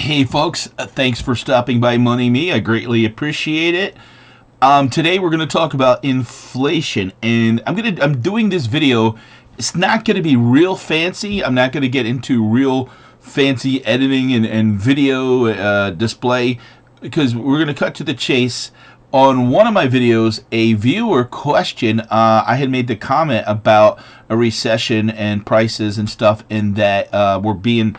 Hey folks, thanks for stopping by Money Me. I greatly appreciate it. Today we're going to talk about inflation, and I'm doing this video. It's not going to be real fancy. I'm not going to get into real fancy editing and video display, because we're going to cut to the chase. On one of my videos, a viewer questioned. I had made the comment about a recession and prices and stuff, and that we're being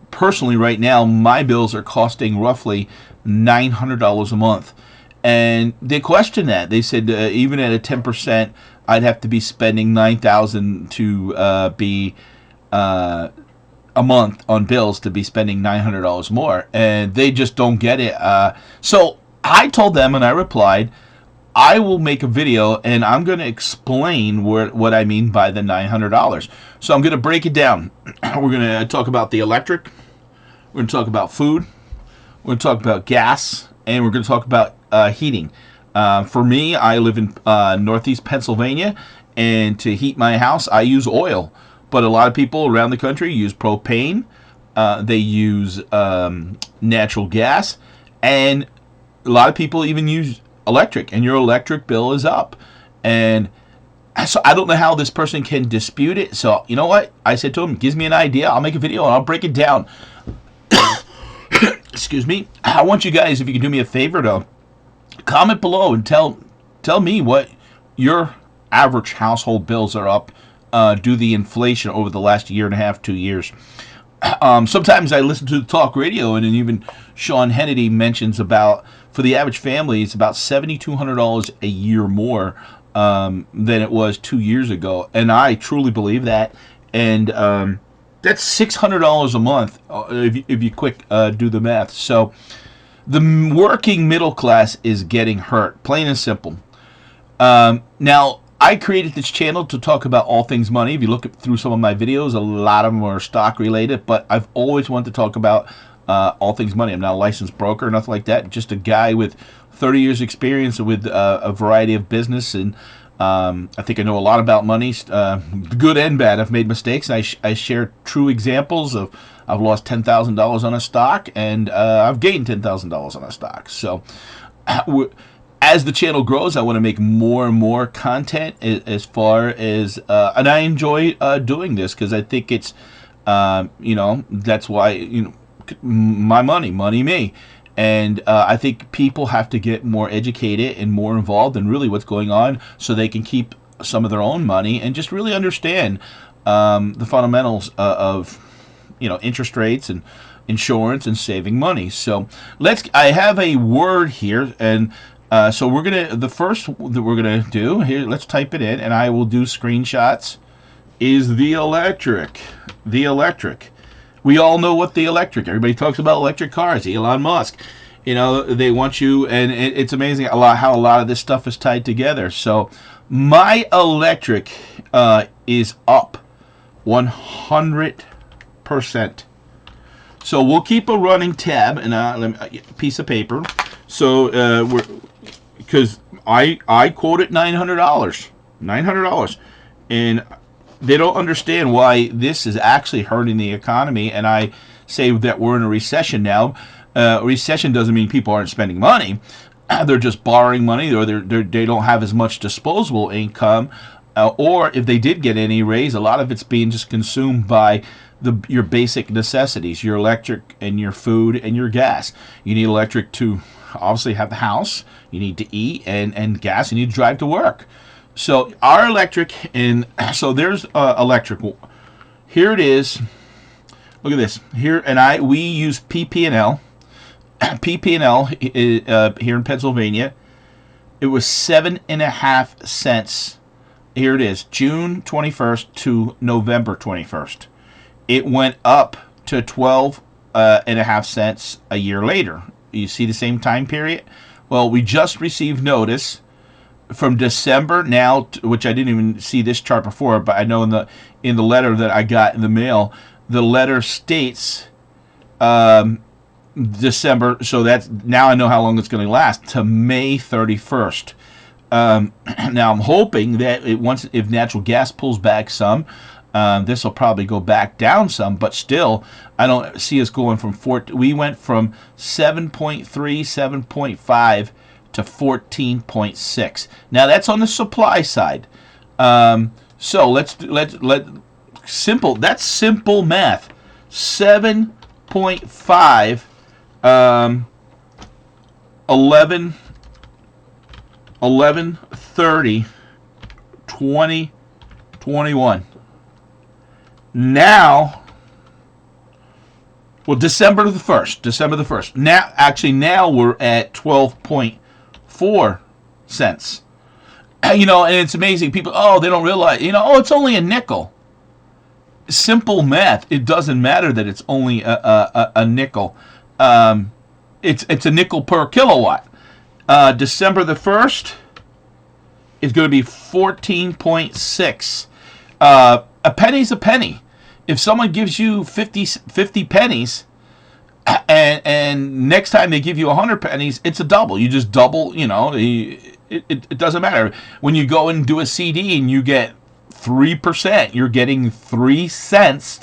personally right now, my bills are costing roughly $900 a month. And they questioned that. They said even at a 10%, I'd have to be spending $9,000 to be a month on bills to be spending $900 more. And they just don't get it. So I told them, and I replied, I will make a video and I'm going to explain what I mean by the $900. So I'm going to break it down. We're going to talk about the electric. We're going to talk about food. We're going to talk about gas. And we're going to talk about heating. For me, I live in northeast Pennsylvania. And to heat my house, I use oil. But a lot of people around the country use propane. They use natural gas. And a lot of people even use electric, and your electric bill is up. And so I don't know how this person can dispute it. So you know what? I said to him, gives me an idea. I'll make a video and I'll break it down. Excuse me. I want you guys, if you can do me a favor, to comment below and tell me what your average household bills are up due to the inflation over the last year and a half, 2 years. Sometimes I listen to the talk radio, and even Sean Hannity mentions about, for the average family, it's about $7,200 a year more than it was 2 years ago. And I truly believe that. And that's $600 a month if you quick do the math. So the working middle class is getting hurt, plain and simple. Now, I created this channel to talk about all things money. If you look through some of my videos, a lot of them are stock related, but I've always wanted to talk about all things money. I'm not a licensed broker or nothing like that. Just a guy with 30 years experience with a variety of business, and I think I know a lot about money, good and bad. I've made mistakes. I share true examples of I've lost $10,000 on a stock, and I've gained $10,000 on a stock. So as the channel grows, I want to make more and more content as far as, and I enjoy doing this because I think it's, that's why, my money me. And I think people have to get more educated and more involved in really what's going on so they can keep some of their own money and just really understand the fundamentals of, interest rates and insurance and saving money. So I have a word here, and so the first that we're gonna do here, let's type it in, and I will do screenshots, is the electric. The electric. We all know what the electric. Everybody talks about electric cars. Elon Musk. They want you, and it's amazing how a lot of this stuff is tied together. So my electric is up 100%. So we'll keep a running tab and a piece of paper. So because I quoted $900, and they don't understand why this is actually hurting the economy. And I say that we're in a recession now. Recession doesn't mean people aren't spending money. They're just borrowing money, or they don't have as much disposable income. Or if they did get any raise, a lot of it's being just consumed by your basic necessities, your electric and your food and your gas. You need electric to obviously have the house. You need to eat, and gas, you need to drive to work. So our electric, and so there's electric. Here it is. Look at this here, and we use PP&L. PP&L here in Pennsylvania. It was 7.5 cents. Here it is, June 21st to November 21st. It went up to 12.5 cents a year later. You see the same time period? Well, we just received notice from December now, which I didn't even see this chart before, but I know in the letter that I got in the mail, the letter states December, so that's now I know how long it's going to last, to May 31st. Now I'm hoping that if natural gas pulls back some, This will probably go back down some, but still, I don't see us going from 4. We went from 7.3, 7.5 to 14.6. Now that's on the supply side. So let simple. That's simple math. 7.5, 11, 11, 30, 20, 21. Now, well, December the 1st. Now we're at 12.4 cents. And it's amazing. People, they don't realize, it's only a nickel. Simple math. It doesn't matter that it's only a nickel. It's a nickel per kilowatt. December the 1st is going to be 14.6. A penny's a penny. If someone gives you 50 pennies, and next time they give you 100 pennies, it's a double. You just double, it doesn't matter. When you go and do a CD and you get 3%, you're getting 3 cents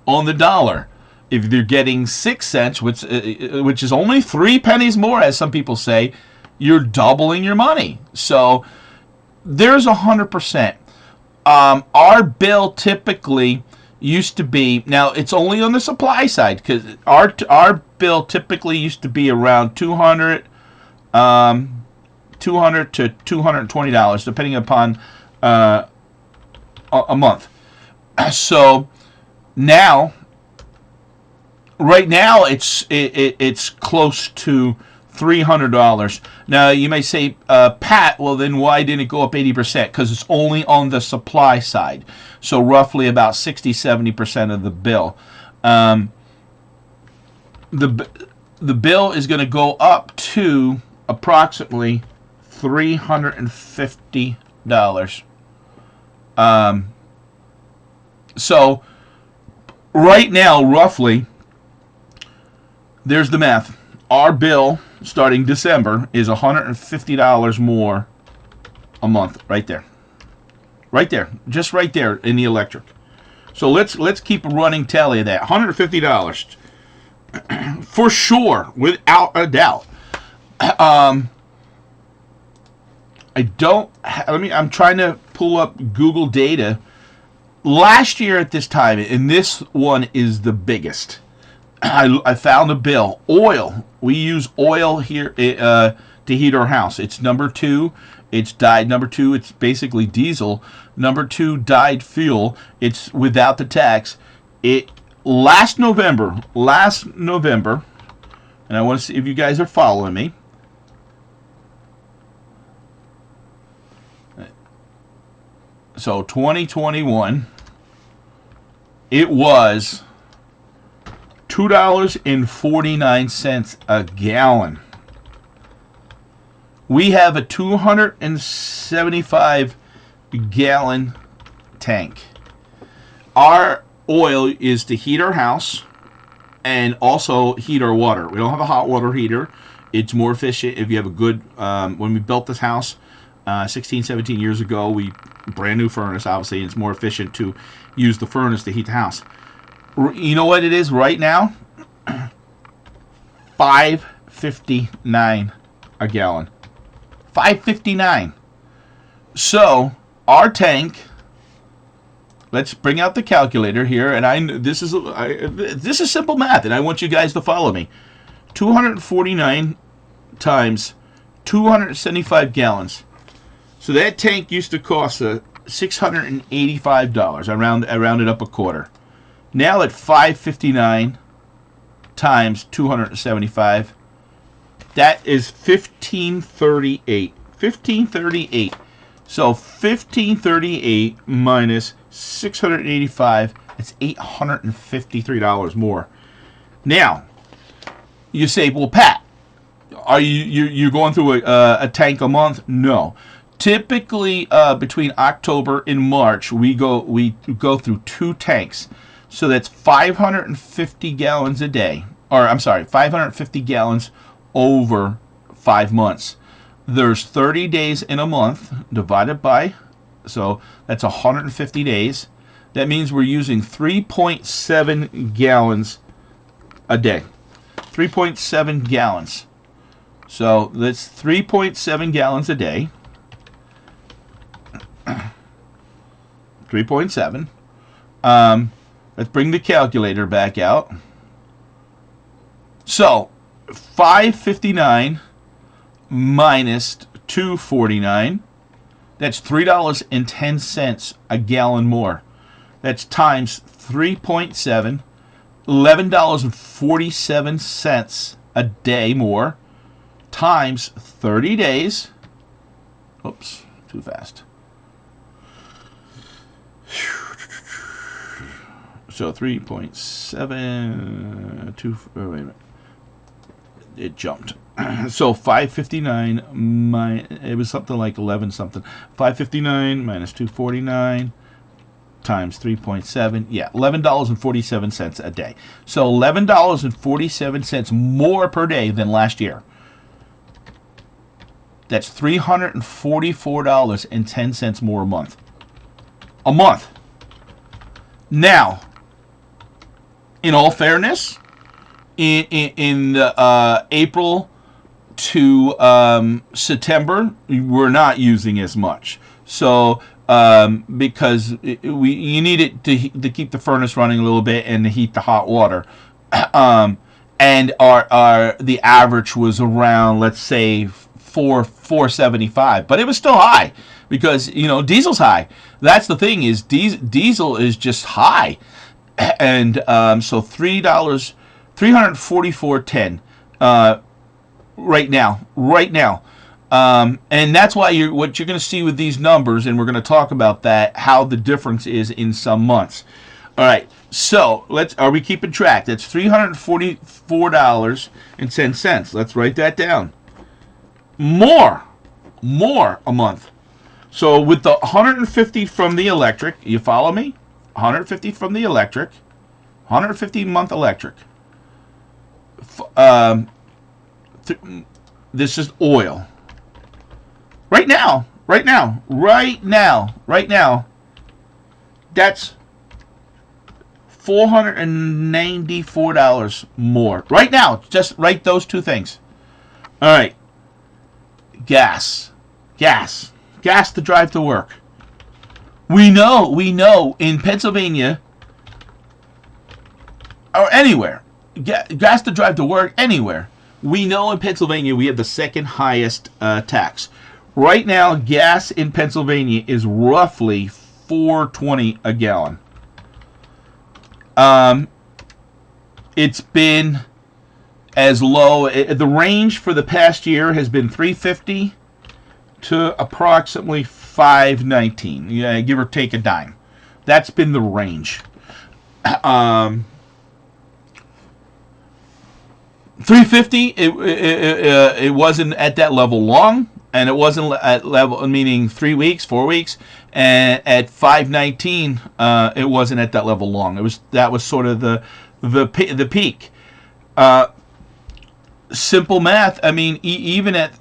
on the dollar. If they're getting 6 cents, which is only 3 pennies more, as some people say, you're doubling your money. So there's 100%. Our bill typically used to be, now it's only on the supply side, because our bill typically used to be around $200 to $220, depending upon a month. So now, right now, it's close to $300. Now you may say, Pat, well then why didn't it go up 80%? Because it's only on the supply side, so roughly about 60-70% of the bill. The bill is going to go up to approximately $350. So right now, roughly, there's the math. Our bill starting December is $150 more a month, right there, just right there in the electric. So let's keep a running tally of that. $150 for sure, without a doubt. I'm trying to pull up Google data. Last year at this time, and this one is the biggest, I found a bill. Oil. We use oil here to heat our house. It's number 2. It's dyed. Number 2, it's basically diesel. Number 2, dyed fuel. It's without the tax. Last November, and I want to see if you guys are following me. So 2021, it was $2.49 a gallon. We have a 275 gallon tank. Our oil is to heat our house and also heat our water. We don't have a hot water heater. It's more efficient if you have a good, when we built this house 16, 17 years ago, brand new furnace, obviously, and it's more efficient to use the furnace to heat the house. You know what it is right now? $5.59 a gallon. $5.59. So our tank. Let's bring out the calculator here, and this is simple math, and I want you guys to follow me. 249 times 275 gallons. So that tank used to cost $685. I rounded up a quarter. Now at $5.59 times 275, that is $15.38. $15.38. So $15.38 minus $685. That's $853 more. Now, you say, well, Pat, are you're going through a tank a month? No. Typically, between October and March, we go through 2 tanks. So that's 550 gallons a day. Or, I'm sorry, 550 gallons over 5 months. There's 30 days in a month divided by, so that's 150 days. That means we're using 3.7 gallons a day. 3.7 gallons. So that's 3.7 gallons a day. 3.7. Let's bring the calculator back out. So 559 minus 249. That's $3.10 a gallon more. That's times 3.7, $11.47 a day more, times 30 days. Oops, too fast. So 3.72, wait a minute. It jumped. So 559 it was something like 11 something. 559 minus 249 times 3.7. Yeah, $11.47 a day. So $11.47 more per day than last year. That's $344.10 more a month. A month. Now, in all fairness, in April to September, we're not using as much. So because you need it to keep the furnace running a little bit and to heat the hot water, and our the average was around, let's say, 475, but it was still high because diesel's high. That's the thing, is diesel is just high, and so $344.10 right now. And that's why what you're going to see with these numbers, and we're going to talk about that, how the difference is in some months. All right, so are we keeping track? That's $344.10. Let's write that down. More a month. So with the 150 from the electric, you follow me? 150 from the electric, 150 month electric. This is oil. Right now, that's $494 more. Right now, just write those two things. All right. Gas to drive to work. We know in Pennsylvania or anywhere, gas to drive to work anywhere. We know in Pennsylvania we have the second highest tax. Right now, gas in Pennsylvania is roughly $4.20 a gallon. It's been as low. The range for the past year has been $3.50 to approximately $5.19. Yeah, give or take a dime. That's been the range. $3.50. It wasn't at that level long, and it wasn't at level, meaning 3 weeks, 4 weeks, and at $5.19, it wasn't at that level long. That was sort of the peak. Simple math. I mean, even at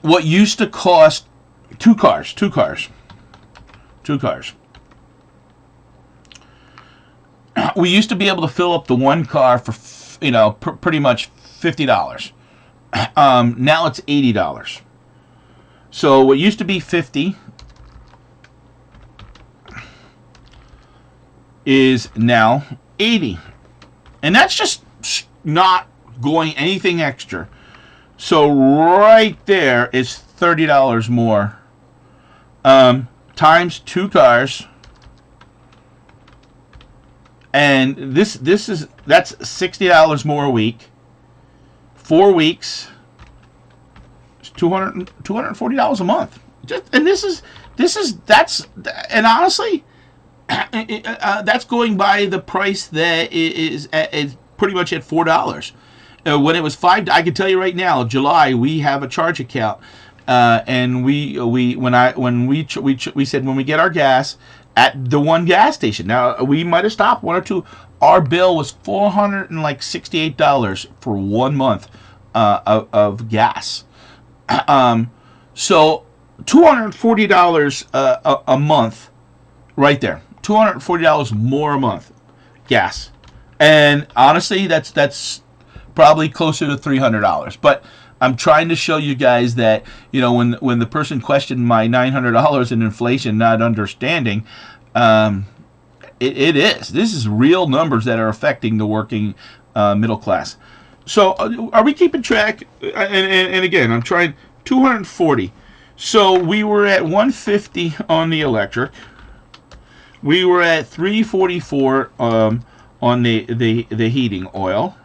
what used to cost two cars. We used to be able to fill up the one car for pretty much $50. Now it's $80. So what used to be $50 is now $80, and that's just not going anything extra. So right there is $30 more, times 2 cars, and that's $60 more a week. 4 weeks, it's $240 a month. And honestly, that's going by the price that is pretty much at $4. When it was $5, I can tell you right now, July, we have a charge account, and we said when we get our gas at the one gas station. Now we might have stopped one or two. Our bill was $468 for 1 month of gas. So $240 a month, right there. $240 more a month, gas, and honestly, that's probably closer to $300. But I'm trying to show you guys that, when the person questioned my $900 in inflation, not understanding, um, it is. This is real numbers that are affecting the working middle class. So, are we keeping track? And again, I'm trying 240. So we were at 150 on the electric. We were at 344 on the heating oil,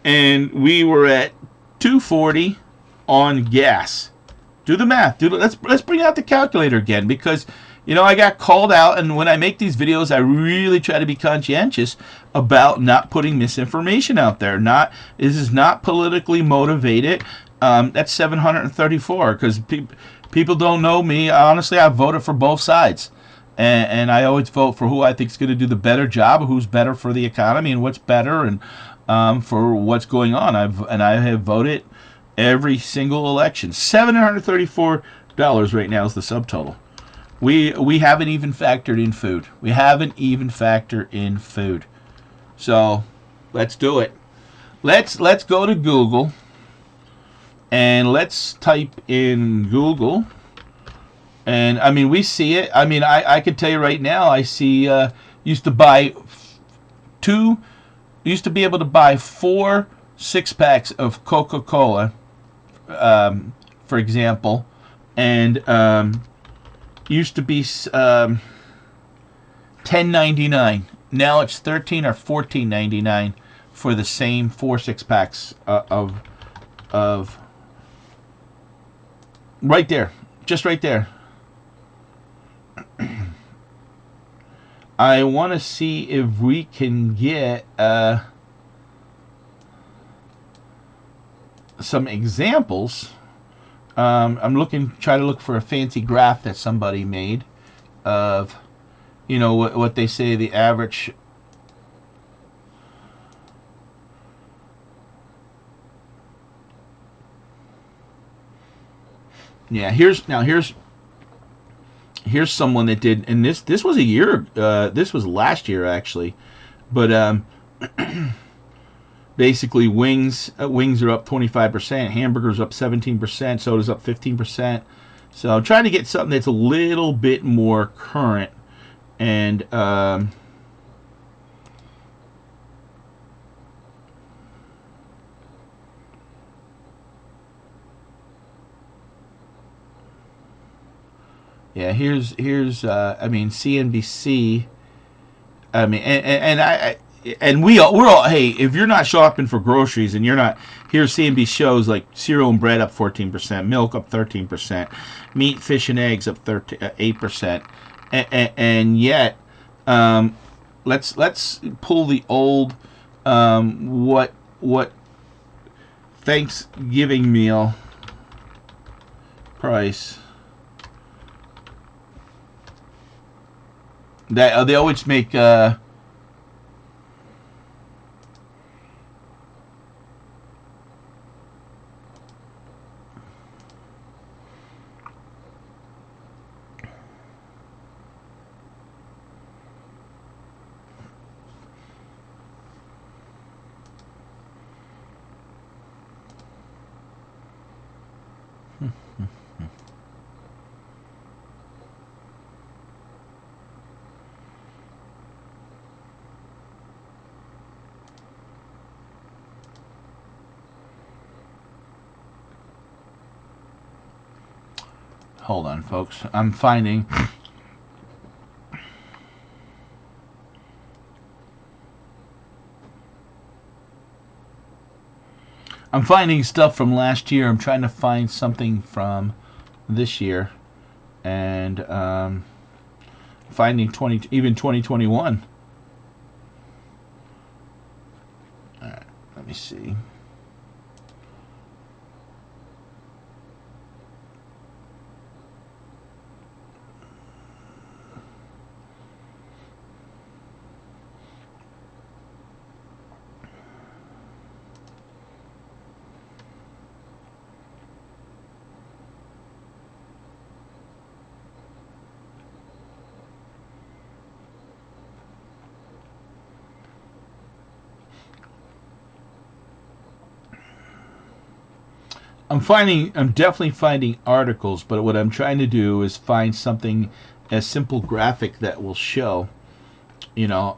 and we were at 240 on gas. Do the math. Let's bring out the calculator again, because I got called out, and when I make these videos, I really try to be conscientious about not putting misinformation out there. This is not politically motivated. That's 734, because people don't know me. Honestly, I voted for both sides, and I always vote for who I think is going to do the better job, who's better for the economy, and what's better, and for what's going on. I have voted every single election. $734 right now is the subtotal. We haven't even factored in food. We haven't even factored in food. So let's do it. Let's go to Google, and let's type in Google. And I mean, we see it. I mean, I can tell you right now, I see used to be able to buy 4 6-packs of Coca-Cola, for example, and used to be $10.99. Now it's $13 or $14.99 for the same 4 6-packs of right there, just right there. I want to see if we can get some examples. I'm trying to look for a fancy graph that somebody made of, what they say the average. Yeah, here's someone that did, and this was a year. This was last year actually, but basically wings are up 25%, hamburgers up 17%, sodas up 15%. So I'm trying to get something that's a little bit more current, and yeah, here's I mean, CNBC. I mean, we're all, hey, if you're not shopping for groceries and you're not, here's CNBC shows like cereal and bread up 14%, milk up 13%, meat, fish, and eggs up 8%, and yet, let's pull the old what Thanksgiving meal price. That they always make. Hold on, folks. I'm finding. Stuff from last year. I'm trying to find something from this year, and finding 2021. All right, let me see. I'm definitely finding articles, but what I'm trying to do is find something as simple graphic that will show, you know,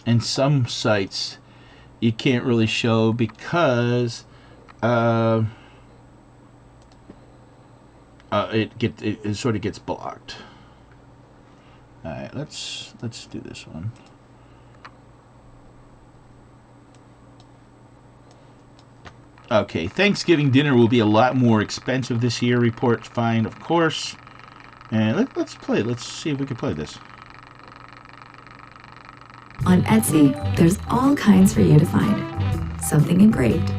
and some sites you can't really show because uh, it sort of gets blocked. All right, let's do this one. Okay, Thanksgiving dinner will be a lot more expensive this year. Reports find, of course. And let's play. Let's see if we can play this. On Etsy, there's all kinds for you to find. Something engraved,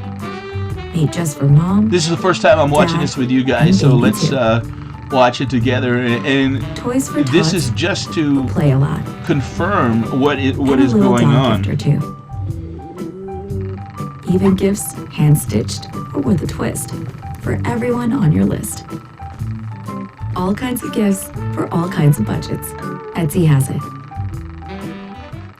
made just for mom. This is the first time I'm watching this with you guys, so let's watch it together. And toys for this is just to play a lot. Confirm what is going on. Gift or two. Even gifts hand-stitched or with a twist for everyone on your list. All kinds of gifts for all kinds of budgets. Etsy has it.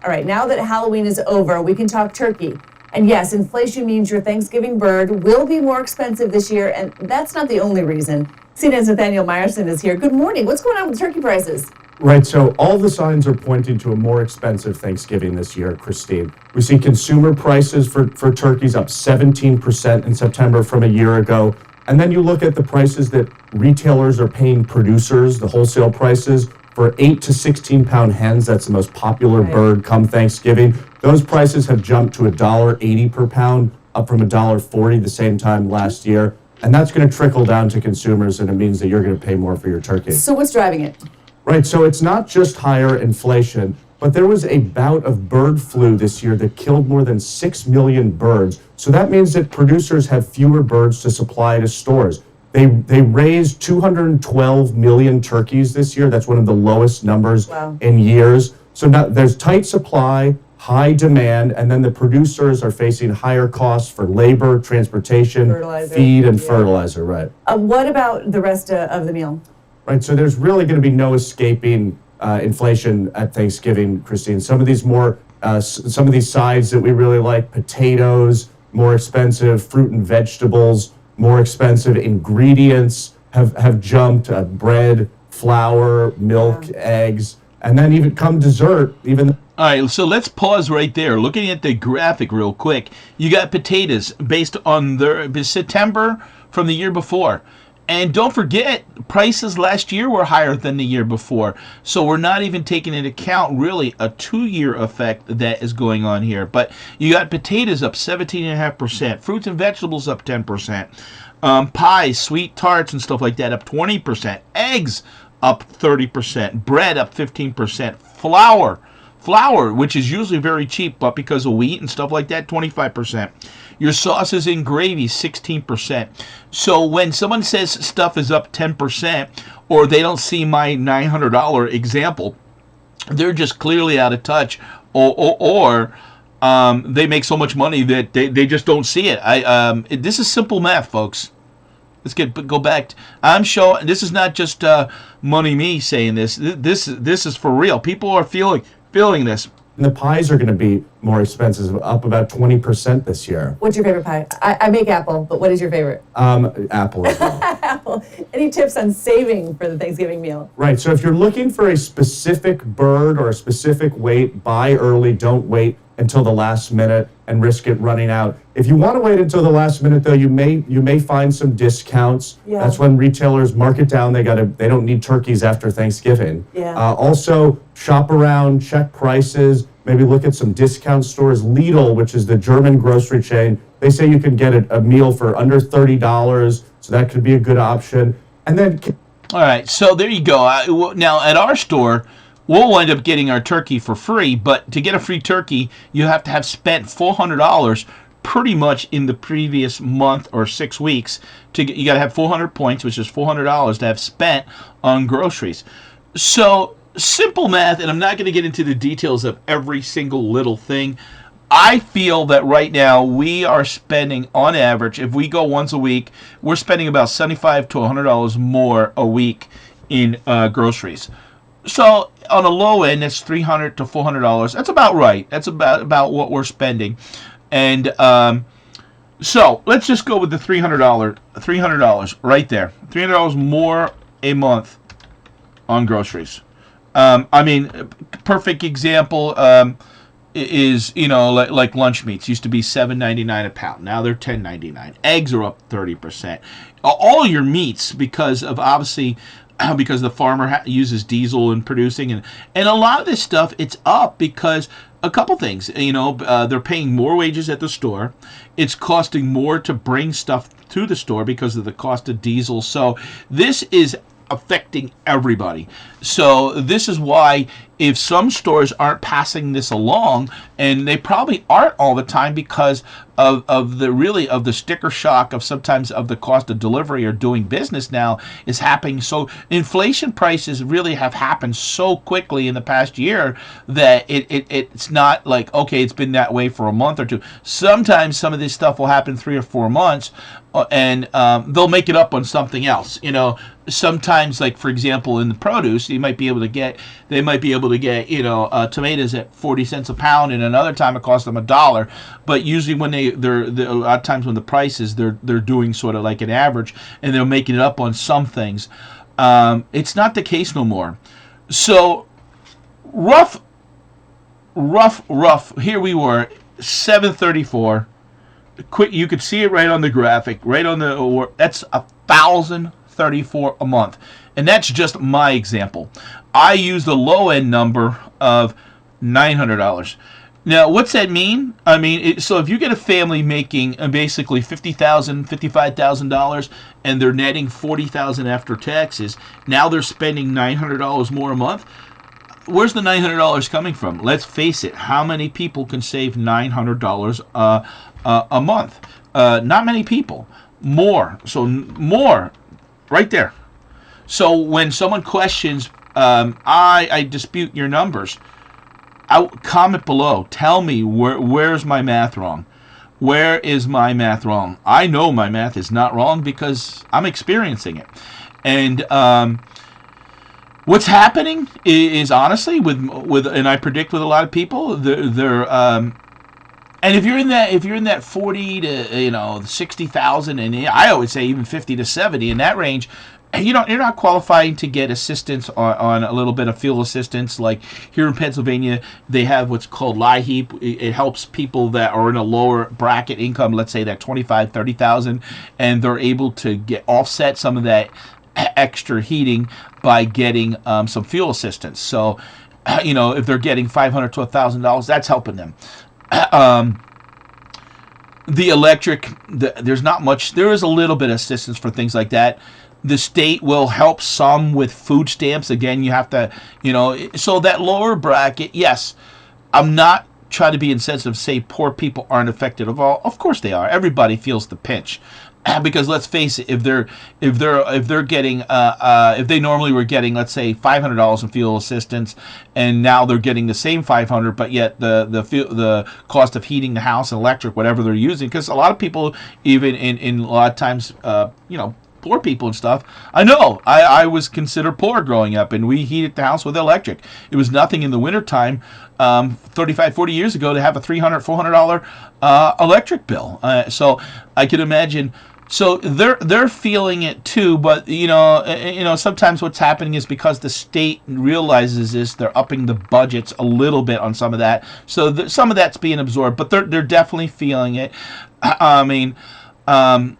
All right, now that Halloween is over, we can talk turkey. And yes, inflation means your Thanksgiving bird will be more expensive this year, and that's not the only reason. CNN's Nathaniel Meyerson is here. Good morning. What's going on with turkey prices? Right, so all the signs are pointing to a more expensive Thanksgiving this year, Christine. We see consumer prices for turkeys up 17% in September from a year ago. And then you look at the prices that retailers are paying producers, the wholesale prices, for 8 to 16 pound hens. That's the most popular bird come Thanksgiving. Those prices have jumped to $1.80 per pound, up from $1.40 the same time last year. And that's going to trickle down to consumers, and it means that you're going to pay more for your turkey. So what's driving it? Right, so it's not just higher inflation, but there was a bout of bird flu this year that killed more than 6 million birds. So that means that producers have fewer birds to supply to stores. They raised 212 million turkeys this year. That's one of the lowest numbers in years. So now there's tight supply, high demand, and then the producers are facing higher costs for labor, transportation, feed, and fertilizer, right? What about the rest of the meal? Right, so there's really going to be no escaping inflation at Thanksgiving, Christine. Some of these sides that we really like, potatoes, more expensive, fruit and vegetables, more expensive, ingredients have jumped, bread, flour, milk, eggs, and then even come dessert, even. All right, so let's pause right there. Looking at the graphic real quick, you got potatoes based on the September from the year before. And don't forget, prices last year were higher than the year before. So we're not even taking into account really a 2-year effect that is going on here. But you got potatoes up 17.5%, fruits and vegetables up 10%, pies, sweet tarts and stuff like that up 20%, eggs up 30%, bread up 15%, flour, which is usually very cheap, but because of wheat and stuff like that, 25%. Your sauces and gravy, 16%. So when someone says stuff is up 10%, or they don't see my $900 example, they're just clearly out of touch, or they make so much money that they just don't see it. This is simple math, folks. Let's go back. I'm showing. This is not just money me saying this. This is for real. People are feeling this. And the pies are going to be more expensive, up about 20% this year. What's your favorite pie? I make apple, but what is your favorite? Apple as well. Apple. Any tips on saving for the Thanksgiving meal? Right, so if you're looking for a specific bird or a specific weight, buy early, don't wait until the last minute and risk it running out. If you want to wait until the last minute, though, you may find some discounts. Yeah. That's when retailers mark it down. They don't need turkeys after Thanksgiving. Yeah. Also, shop around, check prices, maybe look at some discount stores. Lidl, which is the German grocery chain, they say you can get a meal for under $30, so that could be a good option. And then, all right, so there you go. Now at our store, we'll wind up getting our turkey for free, but to get a free turkey, you have to have spent $400 pretty much in the previous month or 6 weeks. You got to have 400 points, which is $400 to have spent on groceries. So simple math, and I'm not going to get into the details of every single little thing, I feel that right now we are spending, on average, if we go once a week, we're spending about $75 to $100 more a week in groceries. So on a low end, it's $300 to $400. That's about right. That's about what we're spending, and so let's just go with the $300 right there. $300 more a month on groceries. I mean, perfect example is, like lunch meats used to be $7.99 a pound. Now they're $10.99. Eggs are up 30%. All your meats, because of obviously because the farmer uses diesel in producing, and a lot of this stuff, it's up because a couple things. They're paying more wages at the store. It's costing more to bring stuff to the store because of the cost of diesel. So this is affecting everybody. So this is why, if some stores aren't passing this along, and they probably aren't all the time because of the sticker shock of sometimes of the cost of delivery or doing business now is happening. So inflation prices really have happened so quickly in the past year that it's not like, okay, it's been that way for a month or two. Sometimes some of this stuff will happen 3 or 4 months, and they'll make it up on something else. Sometimes, like for example, in the produce, they might be able to get tomatoes at 40 cents a pound, and another time it costs them $1. But usually when they're a lot of times when the prices, they're doing sort of like an average, and they're making it up on some things. It's not the case no more. So rough. Here we were, 734. Quick, you could see it right on the graphic, right on the. That's 1,034 a month, and that's just my example. I use the low end number of $900. Now, what's that mean? I mean, so if you get a family making basically $50,000, $55,000, and they're netting $40,000 after taxes, now they're spending $900 more a month. Where's the $900 coming from? Let's face it. How many people can save $900 a month? Not many people. More. So more, right there. So when someone questions, I dispute your numbers. Comment below. Tell me where's my math wrong. Where is my math wrong? I know my math is not wrong because I'm experiencing it. And what's happening is honestly with and I predict with a lot of people, they're and if you're in that 40 to 60,000, and I always say even 50 to 70 in that range, you're not qualifying to get assistance on a little bit of fuel assistance. Like here in Pennsylvania, they have what's called LIHEAP. It helps people that are in a lower bracket income, let's say that 25, 30,000, and they're able to get offset some of that extra heating by getting some fuel assistance. So, if they're getting $500 to $1,000, that's helping them. The electric, there's not much. There is a little bit of assistance for things like that. The state will help some with food stamps. Again, you have to, so that lower bracket, yes, I'm not trying to be insensitive, say poor people aren't affected at all. Of course they are. Everybody feels the pinch. Because let's face it, if they're getting if they normally were getting, let's say, $500 in fuel assistance, and now they're getting the same $500, but yet the cost of heating the house and electric, whatever they're using, because a lot of people, even in a lot of times, poor people and stuff. I know I was considered poor growing up, and we heated the house with electric. It was nothing in the wintertime 35, 40 years ago to have a $300, $400 electric bill. So I could imagine. So they're feeling it too, but sometimes what's happening is because the state realizes this, they're upping the budgets a little bit on some of that. So some of that's being absorbed, but they're definitely feeling it. I mean, going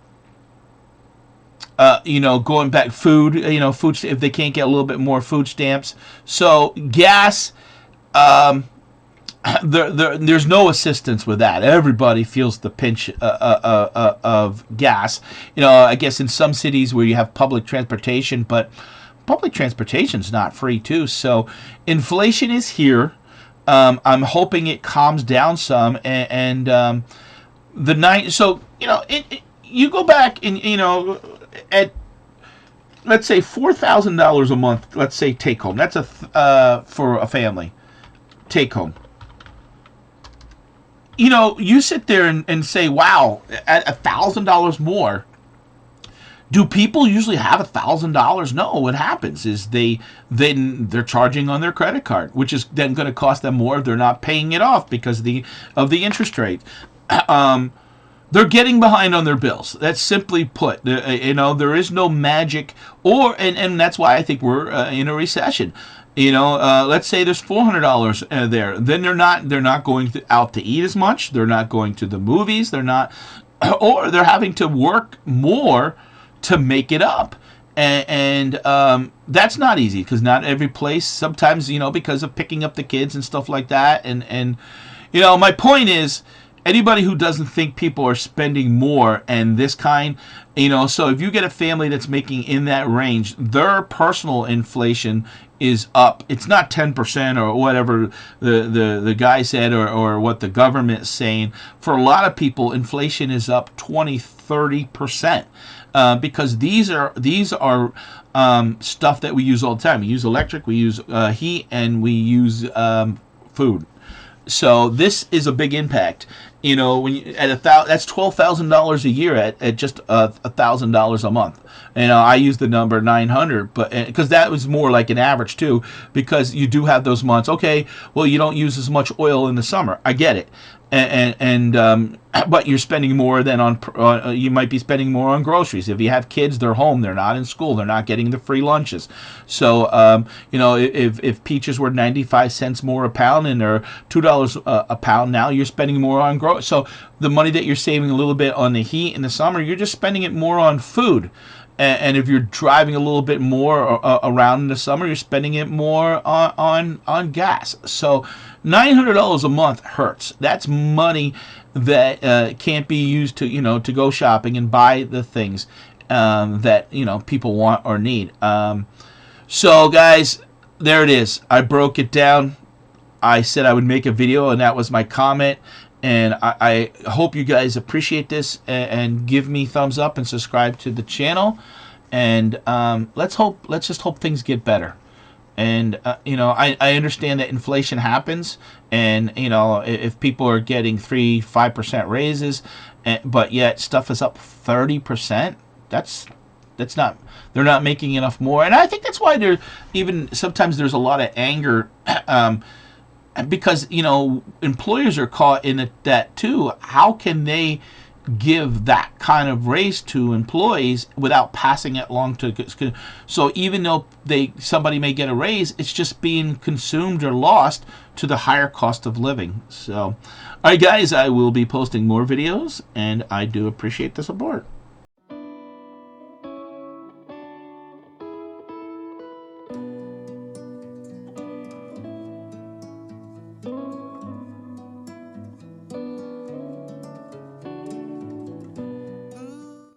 back food, food, if they can't get a little bit more food stamps. So gas, there's no assistance with that. Everybody feels the pinch of gas. I guess in some cities where you have public transportation, but public transportation's not free too. So inflation is here. I'm hoping it calms down some, and the night. So you go back and at, let's say, $4,000 a month. Let's say take home. That's for a family take home. you sit there and say, wow, at $1,000 more, do people usually have $1,000? No. What happens is they're charging on their credit card, which is then going to cost them more if they're not paying it off because of the interest rate. They're getting behind on their bills. That's simply put. There is no magic, and that's why I think we're in a recession. Let's say there's $400 there. Then they're not going out to eat as much. They're not going to the movies. They're not, or they're having to work more to make it up. And that's not easy because not every place. Sometimes because of picking up the kids and stuff like that. And my point is, anybody who doesn't think people are spending more and this kind, so if you get a family that's making in that range, their personal inflation is up. It's not 10% or whatever the guy said or what the government's saying. For a lot of people, inflation is up 20-30%. Because these are stuff that we use all the time. We use electric, we use heat, and we use food. So this is a big impact. When you, that's $12,000 a year at just $1,000 a month. I use the number 900, but because that was more like an average too, because you do have those months. Okay, well you don't use as much oil in the summer. I get it, but you're spending more than on. You might be spending more on groceries. If you have kids, they're home. They're not in school. They're not getting the free lunches. So if peaches were 95 cents more a pound and they're $2 a pound now, you're spending more on groceries. So the money that you're saving a little bit on the heat in the summer, you're just spending it more on food. And if you're driving a little bit more around in the summer, you're spending it more on gas. So $900 a month hurts. That's money that can't be used to go shopping and buy the things that people want or need. So guys, there it is. I broke it down. I said I would make a video, and that was my comment. And I hope you guys appreciate this and give me thumbs up and subscribe to the channel. And let's just hope things get better. And I understand that inflation happens, and if people are getting 3-5% raises, but yet stuff is up 30%, that's not, they're not making enough more. And I think that's why sometimes there's a lot of anger. Because employers are caught in that too. How can they give that kind of raise to employees without passing it along to? So even though somebody may get a raise, it's just being consumed or lost to the higher cost of living. So, all right, guys, I will be posting more videos, and I do appreciate the support.